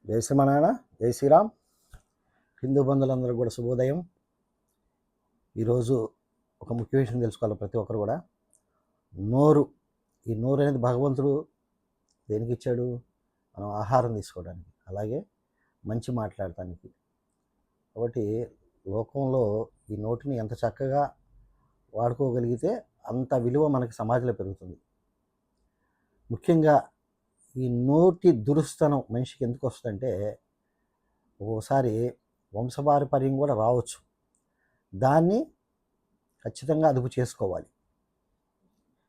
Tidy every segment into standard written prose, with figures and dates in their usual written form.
జై శ్రీమనారాయణ, జై శ్రీరామ్. హిందూ బంధువులందరూ కూడా శుభోదయం. ఈరోజు ఒక ముఖ్య విషయం తెలుసుకోవాలి ప్రతి ఒక్కరు కూడా. నోరు, ఈ నోరు అనేది భగవంతుడు దేనికి ఇచ్చాడు? మనం ఆహారం తీసుకోవడానికి, అలాగే మంచి మాట్లాడటానికి. కాబట్టి లోకంలో ఈ నోటిని ఎంత చక్కగా వాడుకోగలిగితే అంత విలువ మనకి సమాజంలో పెరుగుతుంది. ముఖ్యంగా ఈ నోటి దురుస్తనం మనిషికి ఎందుకు వస్తుందంటే, ఒక్కోసారి వంశపారపర్యం కూడా రావచ్చు. దాన్ని ఖచ్చితంగా అదుపు చేసుకోవాలి.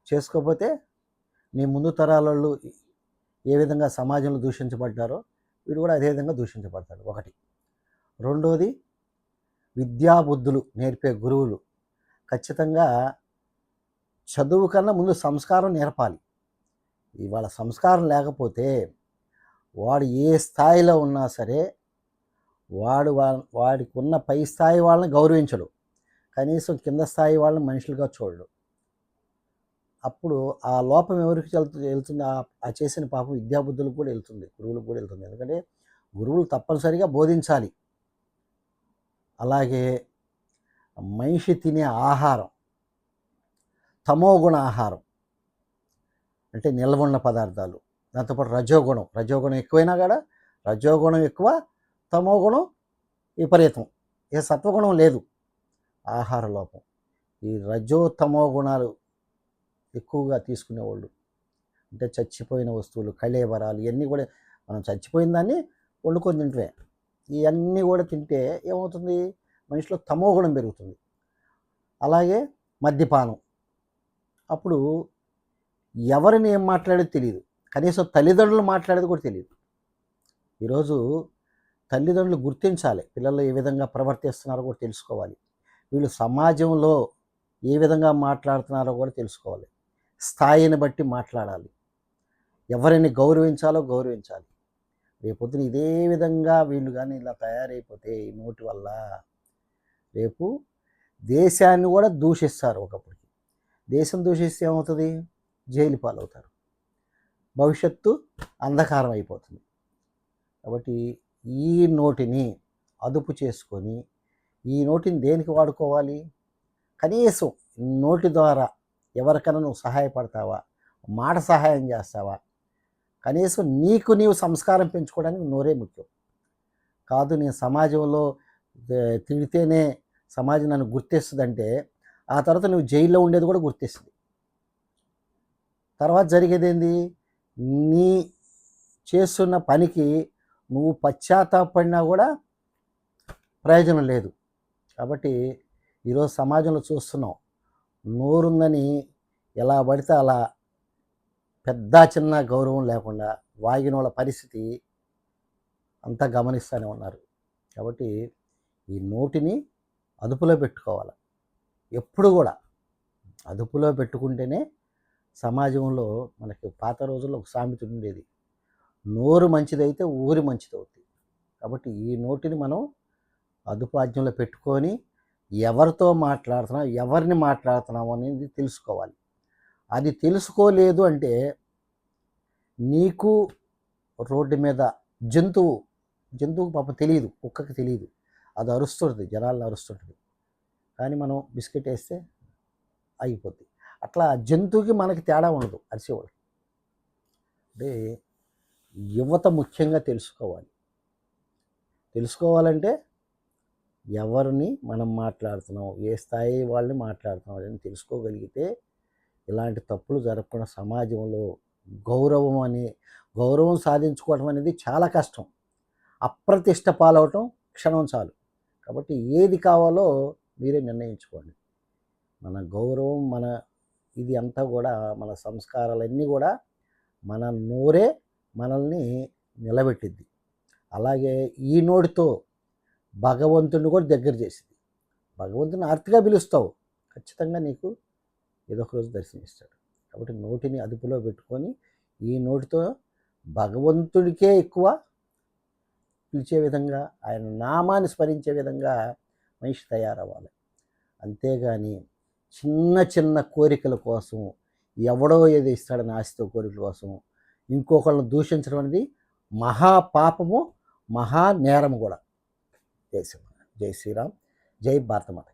చేసుకోకపోతే నీ ముందు తరాలలో ఏ విధంగా సమాజంలో దూషించబడ్డారో వీడు కూడా అదే విధంగా దూషించబడతాడు. ఒకటి. రెండోది, విద్యాబుద్ధులు నేర్పే గురువులు ఖచ్చితంగా చదువు కన్నా ముందు సంస్కారం నేర్పాలి. ఇవాళ సంస్కారం లేకపోతే వాడు ఏ స్థాయిలో ఉన్నా సరే వాడికి ఉన్న పై స్థాయి వాళ్ళని గౌరవించడు, కనీసం కింద స్థాయి వాళ్ళని మనుషులుగా చూడడు. అప్పుడు ఆ లోపం ఎవరికి వెళ్తుంది? ఆ చేసిన పాపం విద్యాబుద్ధులకు కూడా వెళ్తుంది, గురువులకు కూడా వెళ్తుంది. ఎందుకంటే గురువులు తప్పనిసరిగా బోధించాలి. అలాగే మనిషి తినే ఆహారం తమోగుణ ఆహారం, అంటే నిల్వ పదార్థాలు. దాంతోపాటు రజోగుణం ఎక్కువైనా కూడా రజోగుణం ఎక్కువ, తమోగుణం విపరీతం, ఏ సత్వగుణం లేదు. ఆహార లోపం. ఈ రజో తమో గుణాలు ఎక్కువగా తీసుకునేవాళ్ళు, అంటే చచ్చిపోయిన వస్తువులు, కళేబరాలు, ఇవన్నీ కూడా మనం చచ్చిపోయిన దాన్ని వండుకొని తింటే, ఇవన్నీ కూడా తింటే ఏమవుతుంది? మనిషిలో తమోగుణం పెరుగుతుంది. అలాగే మద్యపానం. అప్పుడు ఎవరిని ఏం మాట్లాడేది తెలియదు, కనీసం తల్లిదండ్రులు మాట్లాడేది కూడా తెలియదు. ఈరోజు తల్లిదండ్రులు గుర్తించాలి, పిల్లలు ఏ విధంగా ప్రవర్తిస్తున్నారో కూడా తెలుసుకోవాలి. వీళ్ళు సమాజంలో ఏ విధంగా మాట్లాడుతున్నారో కూడా తెలుసుకోవాలి. స్థాయిని బట్టి మాట్లాడాలి. ఎవరిని గౌరవించాలో గౌరవించాలి. రేపొద్దున ఇదే విధంగా వీళ్ళు కానీ ఇలా తయారైపోతే ఈ నోటి వల్ల రేపు దేశాన్ని కూడా దూషిస్తారు. ఒకప్పటికి దేశం దూషిస్తే ఏమవుతుంది? జైలు పాలవుతారు, భవిష్యత్తు అంధకారం అయిపోతుంది. కాబట్టి ఈ నోటిని అదుపు చేసుకొని, ఈ నోటిని దేనికి వాడుకోవాలి? కనీసం నోటి ద్వారా ఎవరికైనా నువ్వు సహాయపడతావా? మాట సహాయం చేస్తావా? కనీసం నీకు నీవు సంస్కారం పెంచుకోవడానికి నోరే ముఖ్యం కాదు. నేను సమాజంలో తిడితేనే సమాజం నన్ను గుర్తిస్తుందంటే ఆ తర్వాత నువ్వు జైల్లో ఉండేది కూడా గుర్తిస్తుంది. తర్వాత జరిగేది ఏంది? నీ చేస్తున్న పనికి నువ్వు పశ్చాత్తాపడినా కూడా ప్రయోజనం లేదు. కాబట్టి ఈరోజు సమాజంలో చూస్తున్నాం, నోరుందని ఎలా పడితే అలా పెద్ద చిన్న గౌరవం లేకుండా వాగిన వాళ్ళ పరిస్థితి అంతా గమనిస్తూనే ఉన్నారు. కాబట్టి ఈ నోటిని అదుపులో పెట్టుకోవాలి. ఎప్పుడు కూడా అదుపులో పెట్టుకుంటేనే సమాజంలో మనకి పాత రోజుల్లో ఒక సామెత ఉండేది, నోరు మంచిదైతే ఊరి మంచిదవుతుంది. కాబట్టి ఈ నోటిని మనం అదుపాజ్యంలో పెట్టుకొని ఎవరితో మాట్లాడుతున్నాం, ఎవరిని మాట్లాడుతున్నాం అనేది తెలుసుకోవాలి. అది తెలుసుకోలేదు అంటే నీకు రోడ్డు మీద జంతువుకు పాపం తెలియదు, కుక్కకి తెలియదు, అది అరుస్తుంటుంది, జనాలను అరుస్తుంటుంది. కానీ మనం బిస్కెట్ వేస్తే అయిపోద్ది. అట్లా జంతువుకి మనకి తేడా ఉండదు, అరిసేవాడు. అంటే యువత ముఖ్యంగా తెలుసుకోవాలంటే ఎవరిని మనం మాట్లాడుతున్నాం, ఏ స్థాయి వాళ్ళని మాట్లాడుతున్నాం అని తెలుసుకోగలిగితే ఇలాంటి తప్పులు జరగకుండా సమాజంలో గౌరవం సాధించుకోవడం అనేది చాలా కష్టం. అప్రతిష్ట పాలవటం క్షణం చాలు. కాబట్టి ఏది కావాలో మీరే నిర్ణయించుకోండి. మన గౌరవం, మన ఇది అంతా కూడా, మన సంస్కారాలన్నీ కూడా మన నోరే మనల్ని నిలబెట్టిద్ది. అలాగే ఈ నోటితో భగవంతుడిని కూడా దగ్గర చేసింది. భగవంతుని ఆర్తిగా పిలుస్తావు, ఖచ్చితంగా నీకు ఏదో ఒక రోజు దర్శనమిస్తాడు. కాబట్టి నోటిని అదుపులో పెట్టుకొని ఈ నోటితో భగవంతుడికే ఎక్కువ పిలిచే విధంగా, ఆయన నామాన్ని స్మరించే విధంగా మనిషి తయారవ్వాలి. అంతేగాని చిన్న చిన్న కోరికల కోసం, ఎవడో ఏదో ఇస్తాడని ఆశతో కోరికల కోసం ఇంకొకళ్ళని దూషించడం అనేది మహాపాపము, మహా నేరం కూడా. జై శ్రీరామ్, జై శ్రీరామ్, జై భారతమాత.